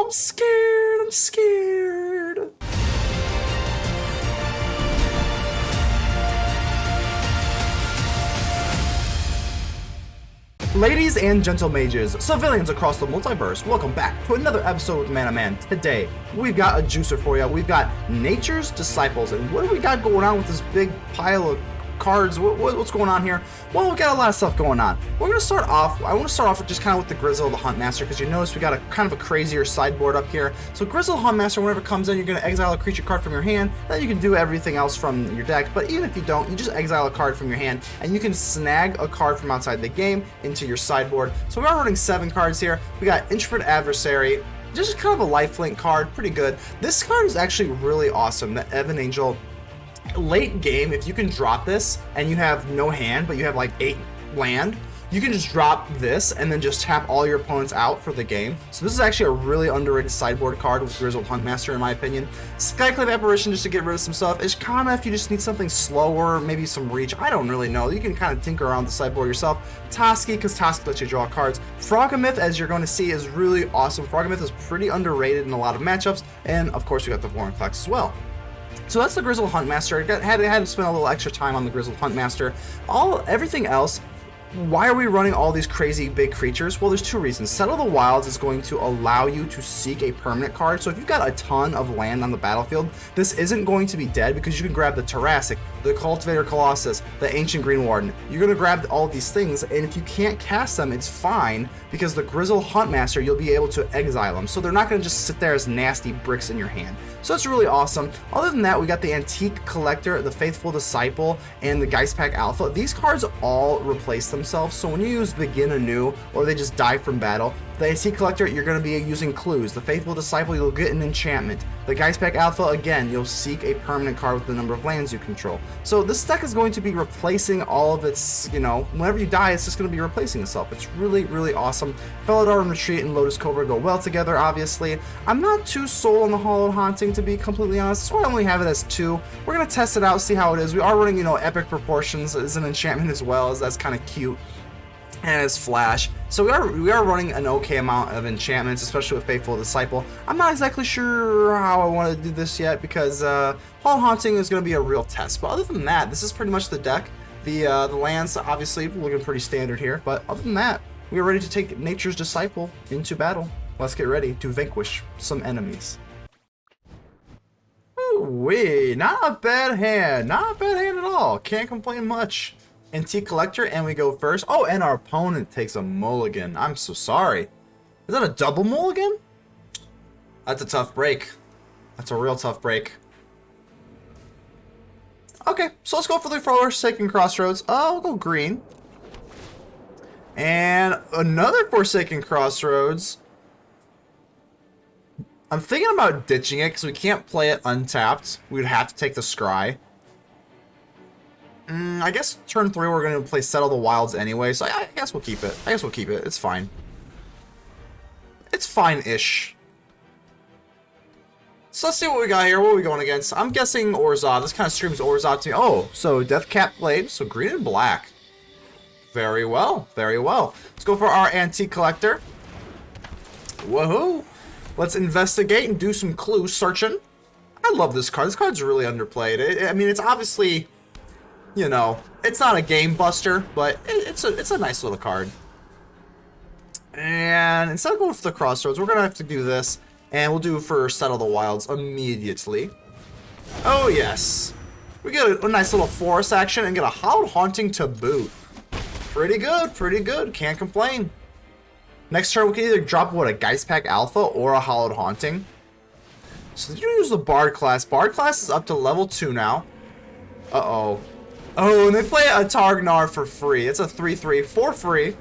I'm scared. I'm scared. Ladies and gentle mages, civilians across the multiverse, welcome back to another episode with ManaMan. Today, we've got a juicer for you. We've got Nature's Disciples, and what do we got going on with this big pile of cards? What's going on here? Well, we got a lot of stuff going on. We're going to start off, I want to start off with just kind of with the Grizzled Huntmaster, because you notice we got a kind of a crazier sideboard up here. So Grizzled Huntmaster, whenever it comes in, you're going to exile a creature card from your hand, then you can do everything else from your deck, but even if you don't, you just exile a card from your hand, and you can snag a card from outside the game into your sideboard. So we are running 7 cards here. We got Intrepid Adversary, just kind of a lifelink card, pretty good. This card is actually really awesome, the Evangel. Late game, if you can drop this and you have no hand, but you have like 8 land, you can just drop this and then just tap all your opponents out for the game. So this is actually a really underrated sideboard card with Grizzled Huntmaster, in my opinion. Skyclave Apparition, just to get rid of some stuff. Ishkanah, if you just need something slower, maybe some reach, I don't really know. You can kind of tinker around the sideboard yourself. Toski, because Toski lets you draw cards. Froghemoth, as you're going to see, is really awesome. Froghemoth is pretty underrated in a lot of matchups, and of course we got the Vorinclex as well. So that's the Grizzled Huntmaster. Had to spend a little extra time on the Grizzled Huntmaster. Everything else, why are we running all these crazy big creatures? Well, there's 2 reasons. Settle the Wilds is going to allow you to seek a permanent card. So if you've got a ton of land on the battlefield, this isn't going to be dead because you can grab the Tarrasque, the Cultivator Colossus, the Ancient Greenwarden. You're going to grab all of these things, and if you can't cast them, it's fine because the Grizzled Huntmaster, you'll be able to exile them. So they're not going to just sit there as nasty bricks in your hand. So that's really awesome. Other than that, we got the Antique Collector, the Faithful Disciple, and the Geistpack Alpha. These cards all replace themselves, so when you use Begin Anew, or they just die from battle, the Antique Collector, you're going to be using clues. The Faithful Disciple, you'll get an enchantment. The Geistpack Alpha, again, you'll seek a permanent card with the number of lands you control. So this deck is going to be replacing all of its, whenever you die, it's just going to be replacing itself. It's really, really awesome. Felidar Retreat and Lotus Cobra go well together, obviously. I'm not too sold on the Hallowed Haunting, to be completely honest, so I only have it as 2. We're going to test it out, see how it is. We are running, Epic Proportions as an enchantment as well, as that's kind of cute. And it's Flash. So we are running an okay amount of enchantments, especially with Faithful Disciple. I'm not exactly sure how I want to do this yet because Hallowed Haunting is going to be a real test. But other than that, this is pretty much the deck. The lands obviously looking pretty standard here. But other than that, we are ready to take Nature's Disciple into battle. Let's get ready to vanquish some enemies. Ooh-wee, not a bad hand. Not a bad hand at all. Can't complain much. Antique Collector, and we go first. Oh, and our opponent takes a mulligan. I'm so sorry. Is that a double mulligan? That's a tough break. That's a real tough break. Okay, so let's go for the Forsaken Crossroads. We'll go green. And another Forsaken Crossroads. I'm thinking about ditching it because we can't play it untapped. We'd have to take the Scry. I guess turn 3 we're going to play Settle the Wilds anyway, so I guess we'll keep it. It's fine. It's fine-ish. So let's see what we got here. What are we going against? I'm guessing Orzhov. This kind of screams Orzhov to me. Oh, so Deathcap Blade. So green and black. Very well. Very well. Let's go for our Antique Collector. Woohoo. Let's investigate and do some clue searching. I love this card. This card's really underplayed. I mean, it's obviously... it's not a game buster, but it's a nice little card. And instead of going for the Crossroads, we're going to have to do this. And we'll do for Settle the Wilds immediately. Oh, yes. We get a nice little forest action and get a Hallowed Haunting to boot. Pretty good, pretty good. Can't complain. Next turn, we can either drop, a Geistpack Alpha or a Hallowed Haunting. So you use the Bard class. Bard class is up to level 2 now. Uh-oh. Oh, and they play a Targnar for free. It's a 3/3 for free.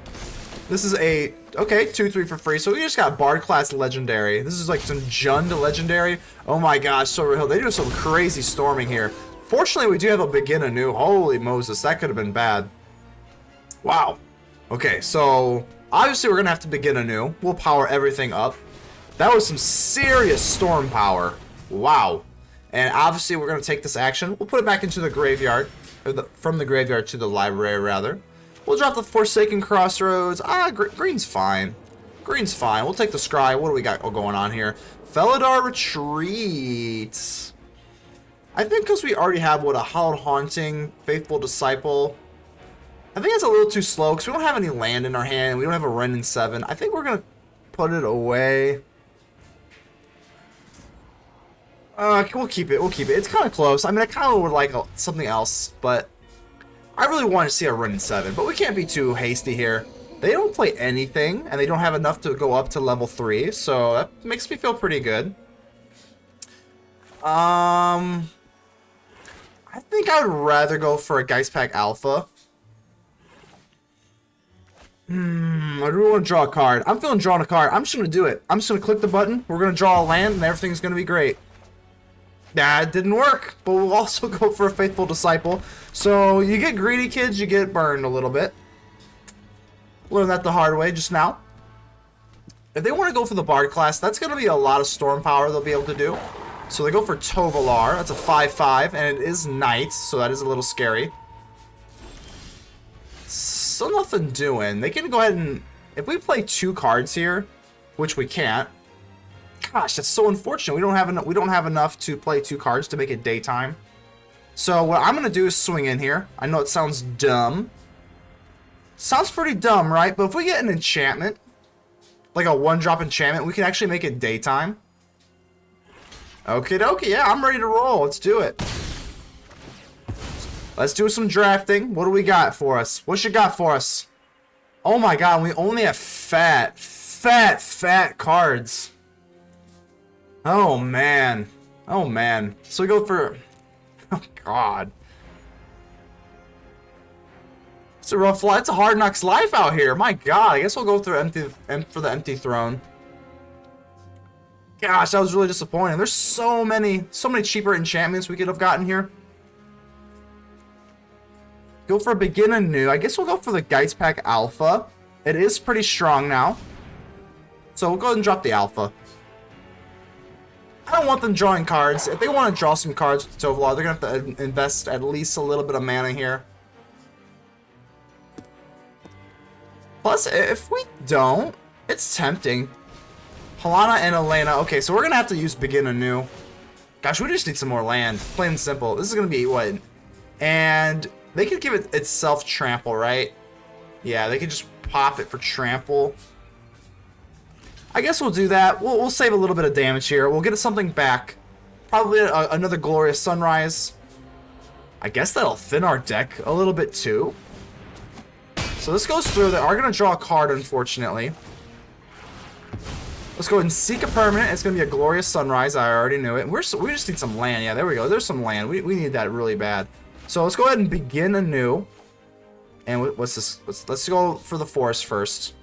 This is a, 2/3 for free. So we just got Bard class Legendary. This is like some Jund Legendary. Oh my gosh, so real. They do some crazy storming here. Fortunately, we do have a Begin Anew. Holy Moses, that could have been bad. Wow. Okay, so obviously we're going to have to Begin Anew. We'll power everything up. That was some serious storm power. Wow. And obviously we're going to take this action. We'll put it back into the graveyard. From the graveyard to the library, rather. We'll drop the Forsaken Crossroads. Green's fine. Green's fine. We'll take the scry. What do we got going on here? Felidar Retreat. I think because we already have, what, a Hallowed Haunting, Faithful Disciple. I think it's a little too slow because we don't have any land in our hand. And we don't have a Wrenn and Seven. I think we're going to put it away. We'll keep it. We'll keep it. It's kind of close. I mean, I kind of would like something else, but I really want to see a Wrenn and Seven. But we can't be too hasty here. They don't play anything, and they don't have enough to go up to level 3, so that makes me feel pretty good. I think I would rather go for a Geistpack Alpha. I really want to draw a card. I'm feeling drawing a card. I'm just going to do it. I'm just going to click the button. We're going to draw a land, and everything's going to be great. Nah, it didn't work, but we'll also go for a Faithful Disciple. So you get greedy, kids. You get burned a little bit. Learned that the hard way just now. If they want to go for the Bard class, that's going to be a lot of storm power they'll be able to do. So they go for Tovalar. That's a 5/5, and it is Knight, so that is a little scary. Still nothing doing. They can go ahead and... If we play 2 cards here, which we can't... Gosh, that's so unfortunate. We don't have enough to play 2 cards to make it daytime. So what I'm going to do is swing in here. I know it sounds dumb. Sounds pretty dumb, right? But if we get an enchantment, like a 1-drop enchantment, we can actually make it daytime. Okie dokie, yeah, I'm ready to roll. Let's do it. Let's do some drafting. What do we got for us? What you got for us? Oh my god, we only have fat cards. Oh man. Oh man. So we go for... Oh god. It's a rough life. It's a hard knocks life out here. My god. I guess we'll go through for the empty throne. Gosh, that was really disappointing. There's so many cheaper enchantments we could have gotten here. Go for a Begin Anew. I guess we'll go for the Geistpack Alpha. It is pretty strong now. So we'll go ahead and drop the Alpha. I don't want them drawing cards. If they want to draw some cards with Tovalar, they're going to have to invest at least a little bit of mana here. Plus, if we don't, it's tempting. Halana and Elena. Okay, so we're going to have to use Begin Anew. Gosh, we just need some more land. Plain and simple. This is going to be what? And they could give it itself Trample, right? Yeah, they could just pop it for Trample. I guess we'll do that. We'll save a little bit of damage here. We'll get something back. Probably another Glorious Sunrise. I guess that'll thin our deck a little bit too. So this goes through. They are going to draw a card, unfortunately. Let's go ahead and seek a permanent. It's going to be a Glorious Sunrise. I already knew it. We just need some land. Yeah, there we go. There's some land. We need that really bad. So let's go ahead and Begin Anew. And what's this? Let's go for the Forest first.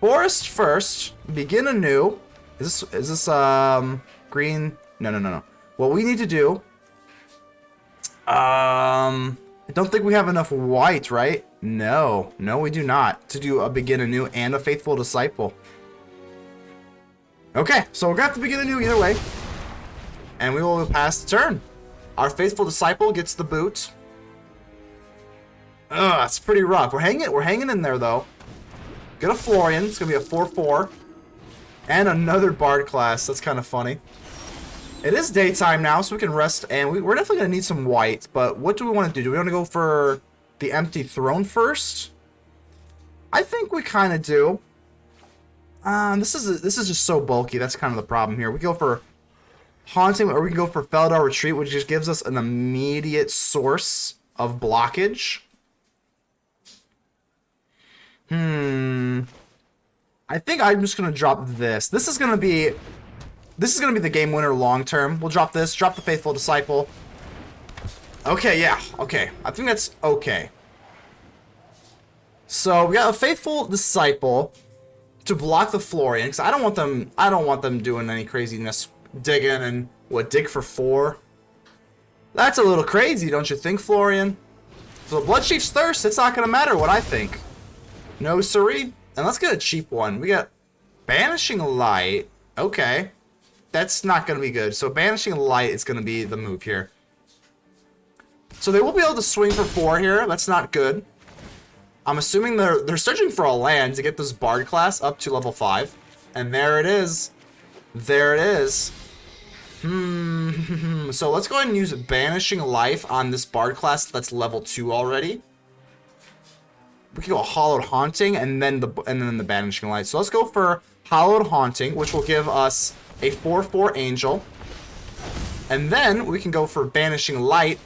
Forest first. Begin Anew. Is this green? No. What we need to do... I don't think we have enough white, right? No, we do not. To do a Begin Anew and a Faithful Disciple. Okay, so we're going to have to Begin Anew either way. And we will pass the turn. Our Faithful Disciple gets the boot. Ugh, it's pretty rough. We're hanging in there, though. Get a Florian. It's going to be a 4/4. And another Bard class. That's kind of funny. It is daytime now, so we can rest, and we're definitely going to need some white, but what do we want to do? Do we want to go for the empty throne first? I think we kind of do. This is just so bulky. That's kind of the problem here. We go for Haunting, or we can go for Felidar Retreat, which just gives us an immediate source of blockage. I think I'm just going to drop this. This is going to be the game winner long term. We'll drop this. Drop the Faithful Disciple. Okay, yeah. Okay. I think that's okay. So we got a Faithful Disciple to block the Florian, because I don't want them doing any craziness. Digging and dig for 4. That's a little crazy, don't you think, Florian? For the Bloodchief's Thirst, it's not gonna matter what I think. No siree. And let's get a cheap one. We got Banishing Light. Okay. That's not going to be good. So Banishing Light is going to be the move here. So they will be able to swing for 4 here. That's not good. I'm assuming they're searching for a land to get this Bard class up to level 5. And there it is. There it is. So let's go ahead and use Banishing Life on this Bard class that's level 2 already. We can go Hallowed Haunting and then the Banishing Light. So let's go for Hallowed Haunting, which will give us a 4/4 Angel. And then we can go for Banishing Light.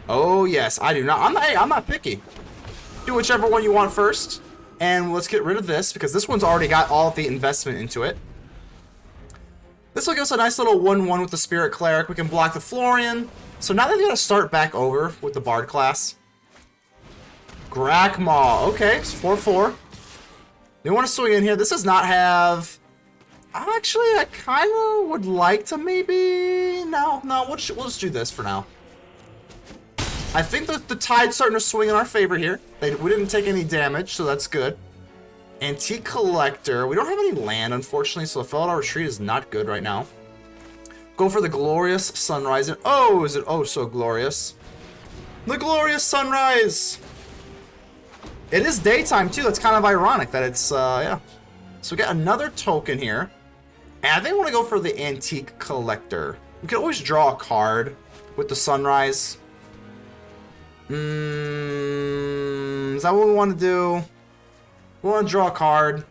Oh yes, I do not. I'm not picky. Do whichever one you want first. And let's get rid of this because this one's already got all of the investment into it. This will give us a nice little 1/1 with the Spirit Cleric. We can block the Florian. So now they're going to start back over with the Bard class. Grakmaw. Okay, it's 4/4. They want to swing in here. This does not have... Actually, I kind of would like to maybe... No, we'll just do this for now. I think that the tide's starting to swing in our favor here. We didn't take any damage, so that's good. Antique Collector. We don't have any land, unfortunately, so the Felidar Retreat is not good right now. Go for the Glorious Sunrise. And oh, is it oh so glorious? The Glorious Sunrise! It is daytime, too. That's kind of ironic that it's, yeah. So we got another token here. And I think I want to go for the Antique Collector. We could always draw a card with the Sunrise. Is that what we want to do? We want to draw a card.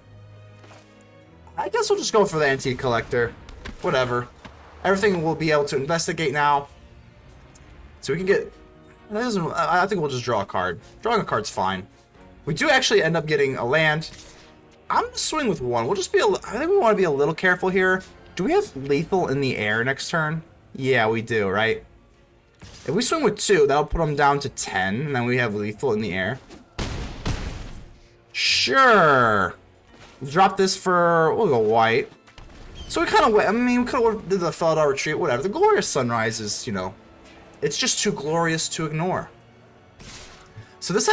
I guess we'll just go for the Antique Collector. Whatever. Everything we'll be able to investigate now. So we can get... I think we'll just draw a card. Drawing a card's fine. We do actually end up getting a land. I'm going to swing with one. We'll just be I think we want to be a little careful here. Do we have lethal in the air next turn? Yeah, we do, right? If we swing with 2, that'll put them down to 10, and then we have lethal in the air. Sure. We'll drop this for... We'll go white. So we kind of... I mean, we could have did the Felidar Retreat, whatever. The Glorious Sunrise is, you know... It's just too glorious to ignore. So this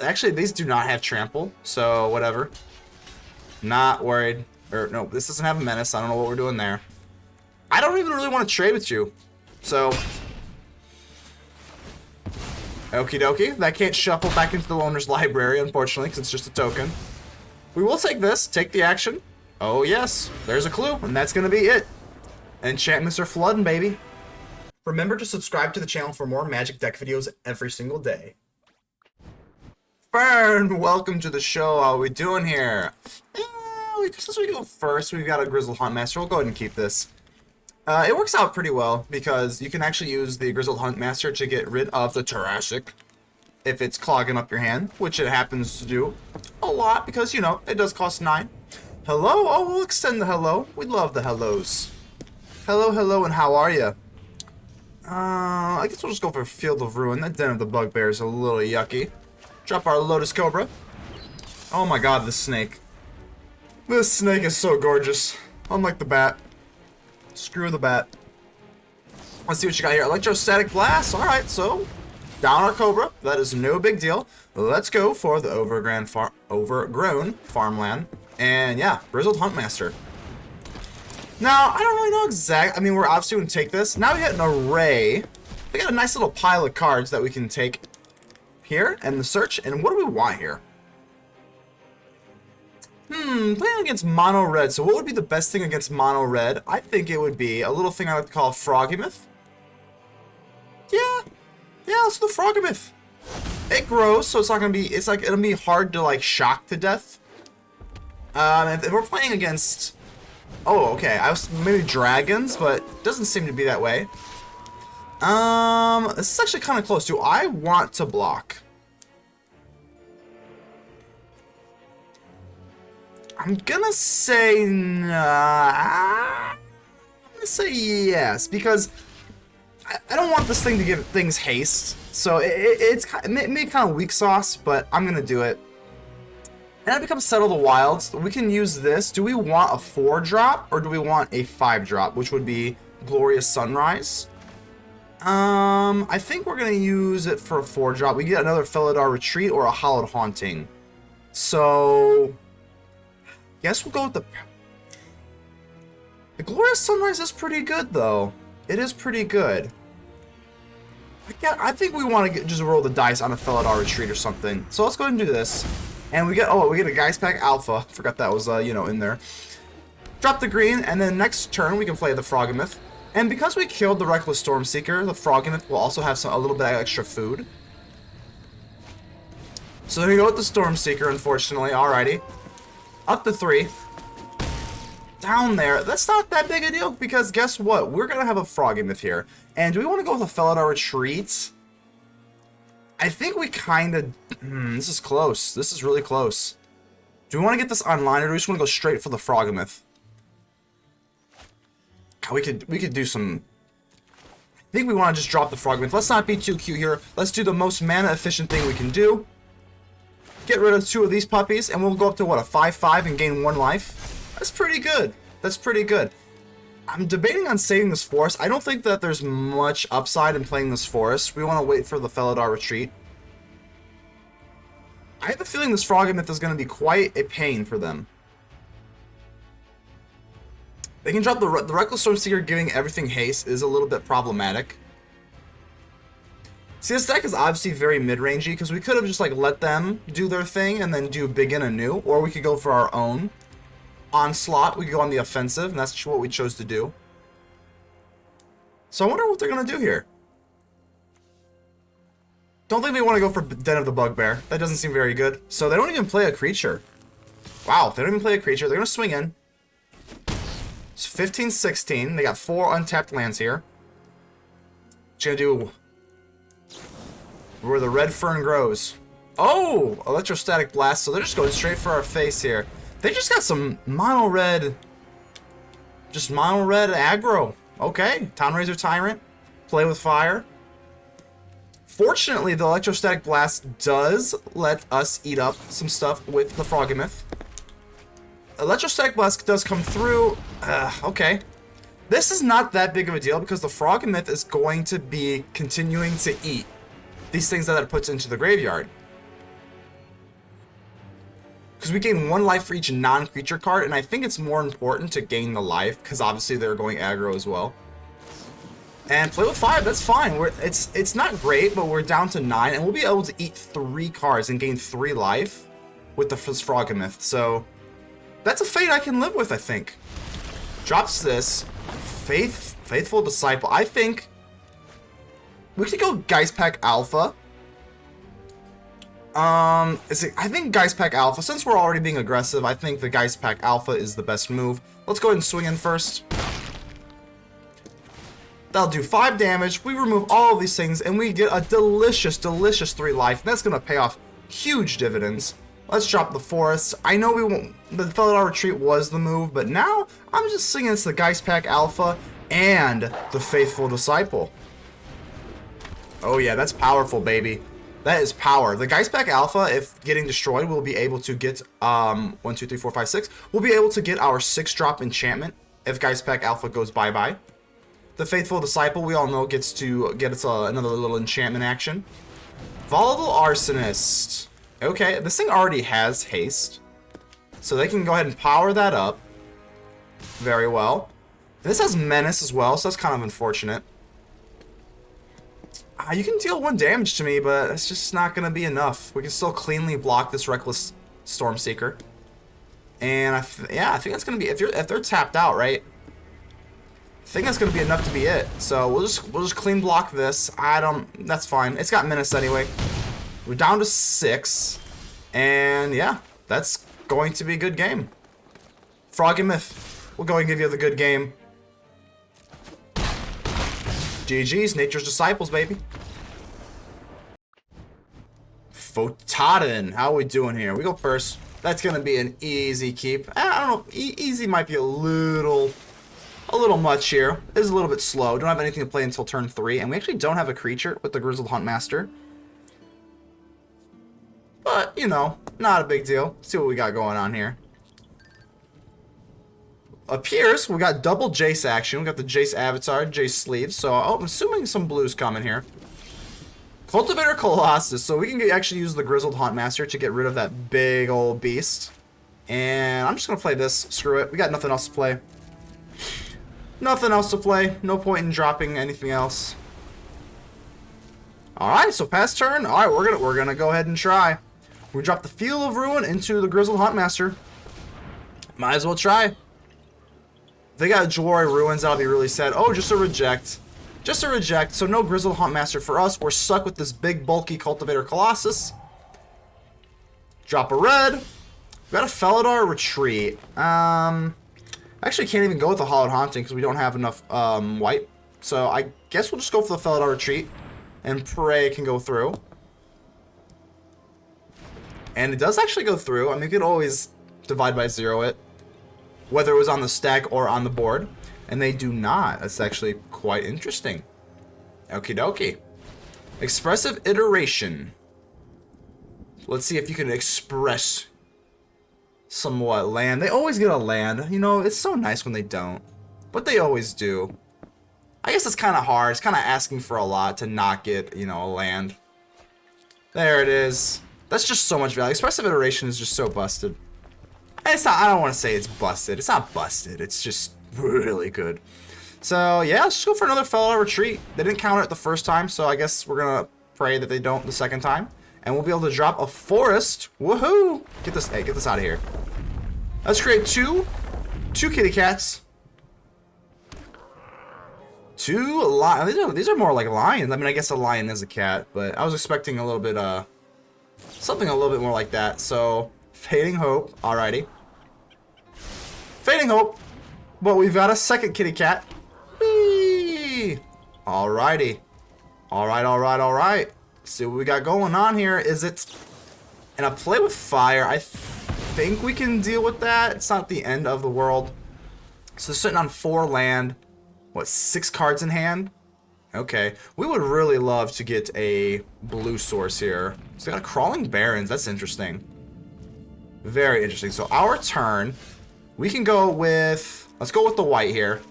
actually, these do not have trample, so whatever. Not worried. Or, no, this doesn't have a menace. I don't know what we're doing there. I don't even really want to trade with you. So... Okie dokie. That can't shuffle back into the Loner's Library, unfortunately, because it's just a token. We will take this. Take the action. Oh, yes. There's a clue, and that's going to be it. Enchantments are flooding, baby. Remember to subscribe to the channel for more Magic deck videos every single day. Fern, welcome to the show. How are we doing here? Since we go first, we've got a Grizzled Huntmaster. We'll go ahead and keep this. It works out pretty well because you can actually use the Grizzled Huntmaster to get rid of the Tarrasque if it's clogging up your hand, which it happens to do a lot because, you know, it does cost 9. Hello? Oh, we'll extend the hello. We love the hellos. Hello, and how are you? I guess we'll just go for Field of Ruin. That Den of the Bugbear is a little yucky. Drop our Lotus Cobra. Oh my god, this snake. This snake is so gorgeous. Unlike the bat. Screw the bat. Let's see what you got here. Electrostatic Blast. Alright, so down our Cobra. That is no big deal. Let's go for the Overgrown Farmland. And yeah, Grizzled Huntmaster. Now, I don't really know exactly. I mean, we're obviously going to take this. Now we got an array. We got a nice little pile of cards that we can take here and the search. And what do we want here? Playing against mono red. So what would be the best thing against mono red? I think it would be a little thing I like to call Froghemoth. Yeah, let's do the Froghemoth. It grows, so it's not gonna be. It's like it'll be hard to like shock to death. If we're playing against, oh, okay, I was maybe dragons, but it doesn't seem to be that way. This is actually kind of close. Do I want to block? I'm gonna say I'm gonna say yes because I don't want this thing to give things haste. So it's maybe kind of weak sauce, but I'm gonna do it. And it becomes Settle the Wilds. We can use this. Do we want a 4-drop or do we want a 5-drop, which would be Glorious Sunrise? I think we're gonna use it for a 4-drop. We get another Felidar Retreat or a Hallowed Haunting. So guess we'll go with the Glorious Sunrise is pretty good though. It is pretty good. I think we want to just roll the dice on a Felidar Retreat or something. So let's go ahead and do this. And we get a Geistpack Alpha. Forgot that was, you know, in there. Drop the green, and then next turn we can play the Froghemoth. And because we killed the Reckless Stormseeker, the Froghemoth will also have a little bit of extra food. So then we go with the Stormseeker, unfortunately. Alrighty. Up to 3. Down there. That's not that big a deal, because guess what? We're going to have a Froghemoth here. And do we want to go with a Felidar Retreat? I think we kind of... this is close. This is really close. Do we want to get this online, or do we just want to go straight for the Froghemoth? God, we could do some... I think we want to just drop the Froghemoth. Let's not be too cute here. Let's do the most mana-efficient thing we can do. Get rid of 2 of these puppies, and we'll go up to, what, a 5/5 and gain 1 life? That's pretty good. That's pretty good. I'm debating on saving this forest. I don't think that there's much upside in playing this forest. We want to wait for the Felidar Retreat. I have a feeling this Froghemoth is going to be quite a pain for them. They can drop the Reckless Stormseeker. Giving everything haste is a little bit problematic. See, this deck is obviously very mid-rangey, because we could have just like let them do their thing and then do Begin Anew, or we could go for our own onslaught. We could go on the offensive, and that's what we chose to do. So I wonder what they're going to do here. Don't think they want to go for Den of the Bugbear. That doesn't seem very good. So they don't even play a creature. Wow, they don't even play a creature. They're going to swing in. It's 15-16. They got 4 untapped lands here. Gonna do where the red fern grows. Oh, Electrostatic Blast. So they're just going straight for our face here. They just got some mono red. Just mono red aggro. Okay, Townraiser Tyrant. Play with fire. Fortunately, the Electrostatic Blast does let us eat up some stuff with the Froghemoth. Electrostatic Blast does come through. Okay. This is not that big of a deal, because the Froghemoth is going to be continuing to eat these things that it puts into the graveyard. Because we gain 1 life for each non-creature card, and I think it's more important to gain the life, because obviously they're going aggro as well. And play with 5, that's fine. It's not great, but we're down to 9, and we'll be able to eat 3 cards and gain 3 life with the Froghemoth. So that's a fate I can live with, I think. Drops this. Faithful Disciple. I think we could go Geistpack Alpha. I think Geistpack Alpha, since we're already being aggressive, I think the Geistpack Alpha is the best move. Let's go ahead and swing in first. That'll do 5 damage. We remove all of these things, and we get a delicious, delicious 3 life. And that's going to pay off huge dividends. Let's drop the forest. I know we won't. The Felidar Retreat was the move, but now I'm just singing it's the Geistpack Alpha and the Faithful Disciple. Oh yeah, that's powerful, baby. That is power. The Geistpack Alpha, if getting destroyed, we'll be able to get 1, 2, 3, 4, 5, 6. We'll be able to get our 6-drop enchantment if Geistpack Alpha goes bye-bye. The Faithful Disciple, we all know, gets to get us another little enchantment action. Volatile Arsonist. Okay, this thing already has haste, so they can go ahead and power that up. Very well. This has Menace as well, so that's kind of unfortunate. You can deal 1 damage to me, but it's just not going to be enough. We can still cleanly block this Reckless Stormseeker. And yeah, I think that's going to be, if they're tapped out, right? I think that's going to be enough to be it. So we'll just clean block this. That's fine. It's got Menace anyway. We're down to 6. And yeah, that's going to be a good game. Froghemoth, we'll go and give you the good game. GG's, Nature's Disciples, baby. Fotaden, how are we doing here? We go first. That's going to be an easy keep. I don't know, easy might be a little much here. It is a little bit slow. Don't have anything to play until turn 3, and we actually don't have a creature with the Grizzled Huntmaster. But, you know, not a big deal. Let's see what we got going on here. Appears we got double Jace action. We got the Jace Avatar, Jace Sleeves. So I'm assuming some blues coming here. Cultivator Colossus. So we can actually use the Grizzled Huntmaster to get rid of that big old beast. And I'm just going to play this. Screw it. We got nothing else to play. Nothing else to play. No point in dropping anything else. Alright, so pass turn. Alright, we're gonna go ahead and try. We drop the Field of Ruin into the Grizzled Huntmaster. Might as well try. If they got Jewelry Ruins, that'll be really sad. Oh, just a reject. Just a reject. So no Grizzled Huntmaster for us. We're stuck with this big, bulky Cultivator Colossus. Drop a red. We got a Felidar Retreat. Actually can't even go with the Hallowed Haunting because we don't have enough white. So I guess we'll just go for the Felidar Retreat and pray it can go through. And it does actually go through. I mean, you could always divide by 0 it, whether it was on the stack or on the board. And they do not. That's actually quite interesting. Okie dokie. Expressive Iteration. Let's see if you can express somewhat land. They always get a land. You know, it's so nice when they don't. But they always do. I guess it's kind of hard. It's kind of asking for a lot to not get, you know, a land. There it is. That's just so much value. Expressive Iteration is just so busted. It's not, I don't want to say it's busted. It's not busted. It's just really good. So, yeah, let's just go for another Felidar Retreat. They didn't counter it the first time, so I guess we're going to pray that they don't the second time. And we'll be able to drop a forest. Woohoo! Get this, hey, get this out of here. Let's create two kitty cats. Two lions. These are more like lions. I mean, I guess a lion is a cat, but I was expecting a little bit, something a little bit more like that. So, Fading Hope. Alrighty. Fading Hope. But we've got a second kitty cat. Whee! Alrighty. Alright. See what we got going on here. Is it... And a play with fire. I think we can deal with that. It's not the end of the world. So they're sitting on 4 land. What, 6 cards in hand? Okay. We would really love to get a blue source here. So they got a Crawling Barrens. That's interesting. Very interesting. So our turn, we can go with... Let's go with the white here.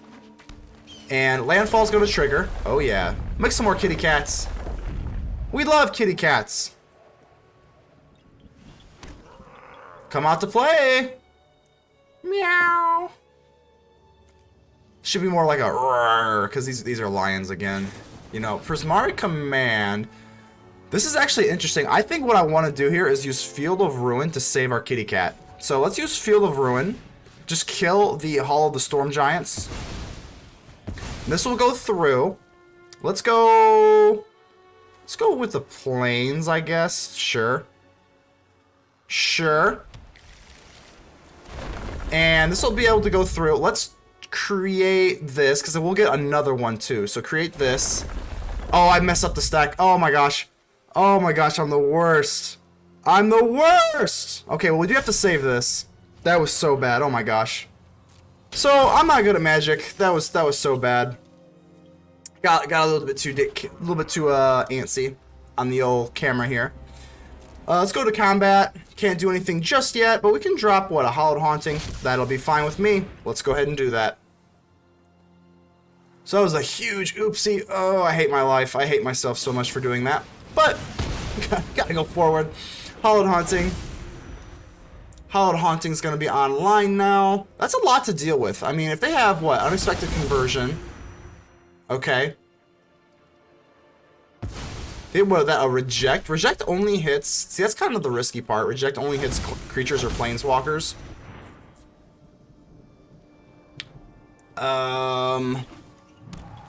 And Landfall's going to trigger. Oh, yeah. Make some more kitty cats. We love kitty cats. Come out to play. Meow. Should be more like a roar, because these are lions again. You know, Prismari Command. This is actually interesting. I think what I want to do here is use Field of Ruin to save our kitty cat. So let's use Field of Ruin. Just kill the Hall of the Storm Giants. This will go through. Let's go with the plains, I guess. Sure. And this will be able to go through. Let's create this, because we'll get another one too. So create this. Oh, I messed up the stack. Oh my gosh. Oh my gosh, I'm the worst. I'm the worst! Okay, well, we do have to save this. That was so bad. Oh my gosh. So, I'm not good at Magic. That was so bad. Got a little bit too antsy on the old camera here. Let's go to combat. Can't do anything just yet, but we can drop, what, a Hallowed Haunting. That'll be fine with me. Let's go ahead and do that. So that was a huge oopsie. Oh, I hate my life. I hate myself so much for doing that. But, gotta go forward. Hallowed Haunting. Hallowed Haunting's gonna be online now. That's a lot to deal with. I mean, if they have, what, Unexpected Conversion. Okay. What, that a reject? Reject only hits... See, that's kind of the risky part. Reject only hits creatures or planeswalkers.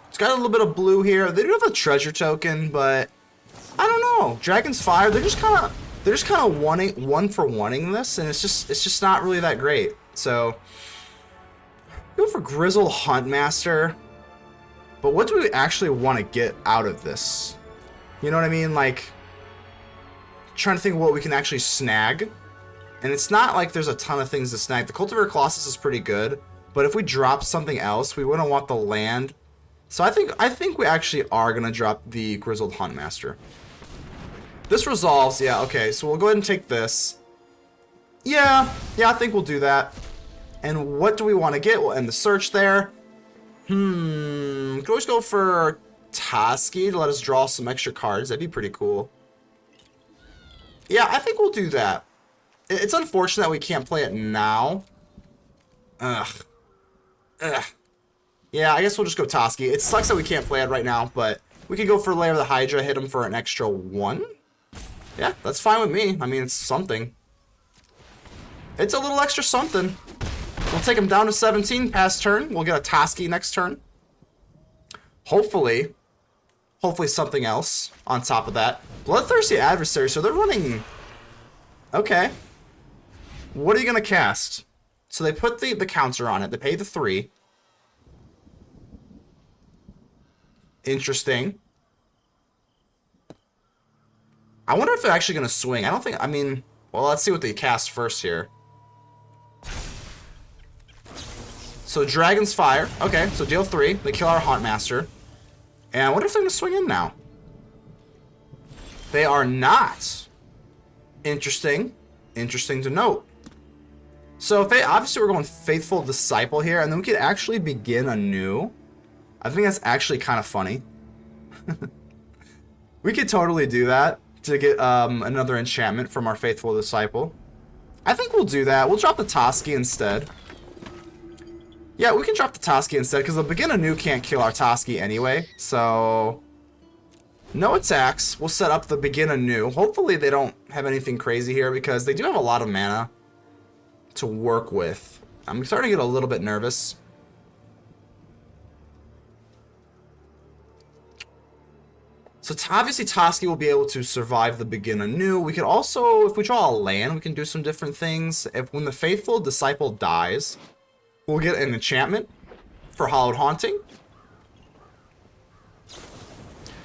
It's got a little bit of blue here. They do have a treasure token, but... I don't know. Dragon's Fire, they're just kind of one-for-one-ing this, and it's just not really that great. So... Go for Grizzled Huntmaster. But what do we actually want to get out of this? You know what I mean? Like, trying to think of what we can actually snag. And it's not like there's a ton of things to snag. The Cultivator Colossus is pretty good, but if we drop something else, we wouldn't want the land. So I think we actually are going to drop the Grizzled Huntmaster. This resolves, yeah, okay, so we'll go ahead and take this. Yeah, I think we'll do that. And what do we want to get? We'll end the search there. Could always go for Toski to let us draw some extra cards. That'd be pretty cool. Yeah, I think we'll do that. It's unfortunate that we can't play it now. Ugh. Yeah, I guess we'll just go Toski. It sucks that we can't play it right now, but We could go for Lair of the Hydra, hit him for an extra 1. Yeah, that's fine with me. I mean, it's something. It's a little extra something. We'll take him down to 17 past turn. We'll get a Toski next turn. Hopefully something else on top of that. Bloodthirsty Adversary, so they're running... Okay. What are you going to cast? So they put the counter on it. They pay the 3. Interesting. I wonder if they're actually going to swing. I don't think... I mean... Well, let's see what they cast first here. So Dragon's Fire. Okay, so deal 3. They kill our Huntmaster. And I wonder if they're going to swing in now. They are not. Interesting. Interesting to note. So if they, obviously we're going Faithful Disciple here, and then we could actually begin anew. I think that's actually kind of funny. We could totally do that to get another enchantment from our Faithful Disciple. I think we'll do that. We'll drop the Toski instead. Yeah, we can drop the Toski instead, because the Begin Anew can't kill our Toski anyway. So, no attacks. We'll set up the Begin Anew. Hopefully they don't have anything crazy here, because they do have a lot of mana to work with. I'm starting to get a little bit nervous. So obviously Toski will be able to survive the Begin Anew. We could also, if we draw a land, we can do some different things. When the Faithful Disciple dies, we'll get an enchantment for Hallowed Haunting.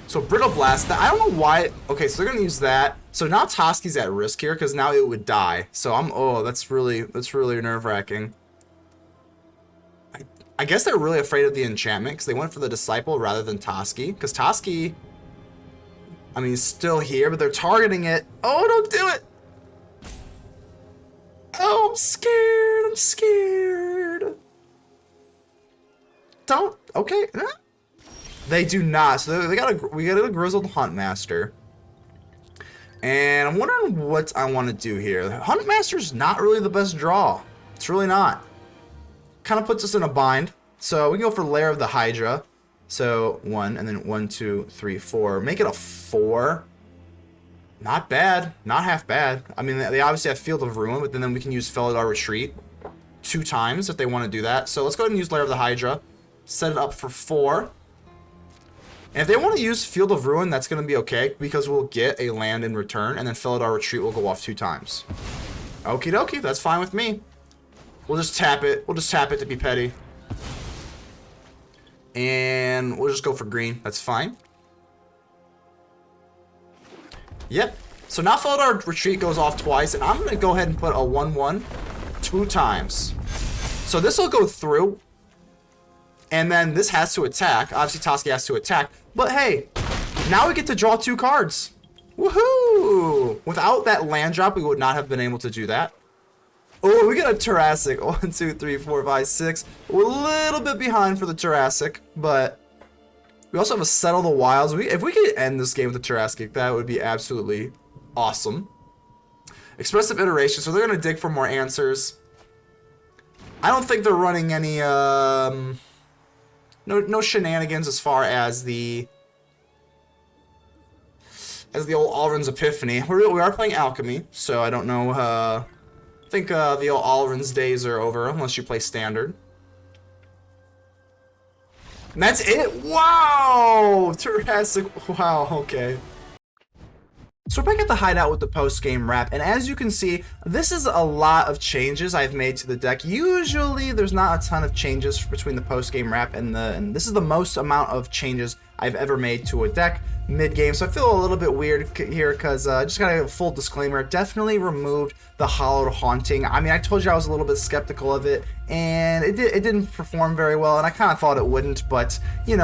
So Brittle Blast, I don't know why. Okay, so they're going to use that. So now Toski's at risk here because now it would die. So that's really nerve-wracking. I guess they're really afraid of the enchantment because they went for the Disciple rather than Toski. Because Toski, I mean, he's still here, but they're targeting it. Oh, don't do it! Oh, I'm scared. I'm scared. Don't. Okay. They do not. So we got a Grizzled Huntmaster. And I'm wondering what I want to do here. Huntmaster's not really the best draw. It's really not. Kind of puts us in a bind. So we can go for Lair of the Hydra. So 1, and then 1, 2, 3, 4. Make it a 4. Not bad. Not half bad. I mean, they obviously have Field of Ruin, but then we can use Felidar Retreat 2 times if they want to do that. So let's go ahead and use Lair of the Hydra. Set it up for 4. And if they want to use Field of Ruin, that's going to be okay, because we'll get a land in return, and then Felidar Retreat will go off 2 times. Okie dokie, that's fine with me. We'll just tap it. We'll just tap it to be petty. And we'll just go for green. That's fine. Yep. So now Felidar Retreat goes off twice, and I'm going to go ahead and put a 1/1 2 times. So this will go through. And then this has to attack. Obviously, Toski has to attack. But hey, now we get to draw 2 cards. Woohoo! Without that land drop, we would not have been able to do that. Oh, we got a Tarrasque. 1, 2, 3, 4, 5, 6. We're a little bit behind for the Tarrasque, but we also have a Settle the Wilds. If we could end this game with the Tarrasque, that would be absolutely awesome. Expressive Iteration. So they're going to dig for more answers. I don't think they're running any... No shenanigans as far as the old Alrund's Epiphany. We are playing Alchemy, so I don't know. I think the old Alrund's days are over unless you play Standard. And that's it. Wow, Tarrasque. Wow. Okay. So we're back at the hideout with the post-game wrap, and as you can see, this is a lot of changes I've made to the deck. Usually, there's not a ton of changes between the post-game wrap and this is the most amount of changes I've ever made to a deck mid-game. So I feel a little bit weird here because just got a full disclaimer. Definitely removed the Hallowed Haunting. I mean, I told you I was a little bit skeptical of it, and it didn't perform very well, and I kind of thought it wouldn't. But we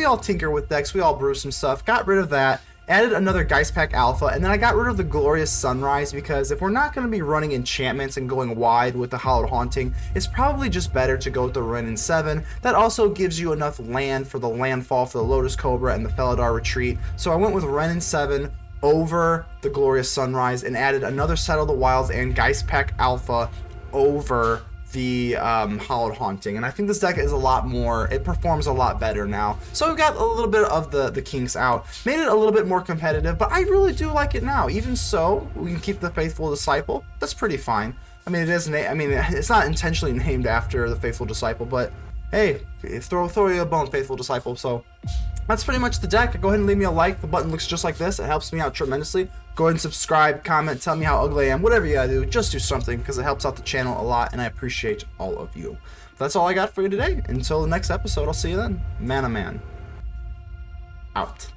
all tinker with decks. We all brew some stuff. Got rid of that. Added another Geistpack Alpha, and then I got rid of the Glorious Sunrise because if we're not going to be running enchantments and going wide with the Hallowed Haunting, it's probably just better to go with the Wrenn and Seven. That also gives you enough land for the landfall for the Lotus Cobra and the Felidar Retreat. So I went with Wrenn and Seven over the Glorious Sunrise and added another Settle the Wilds and Geistpack Alpha over the Hallowed Haunting, and I think this deck is a lot more, it performs a lot better now. So we've got a little bit of the kinks out, made it a little bit more competitive, but I really do like it now. Even so, we can keep the Faithful Disciple. That's pretty fine. I mean, it's not intentionally named after the Faithful Disciple, but hey, throw you a bone, Faithful Disciple. So that's pretty much the deck. Go ahead and leave me a like. The button looks just like this. It helps me out tremendously. Go ahead and subscribe, comment, tell me how ugly I am, whatever you gotta do. Just do something, because it helps out the channel a lot, and I appreciate all of you. That's all I got for you today. Until the next episode, I'll see you then. ManaMan. Out.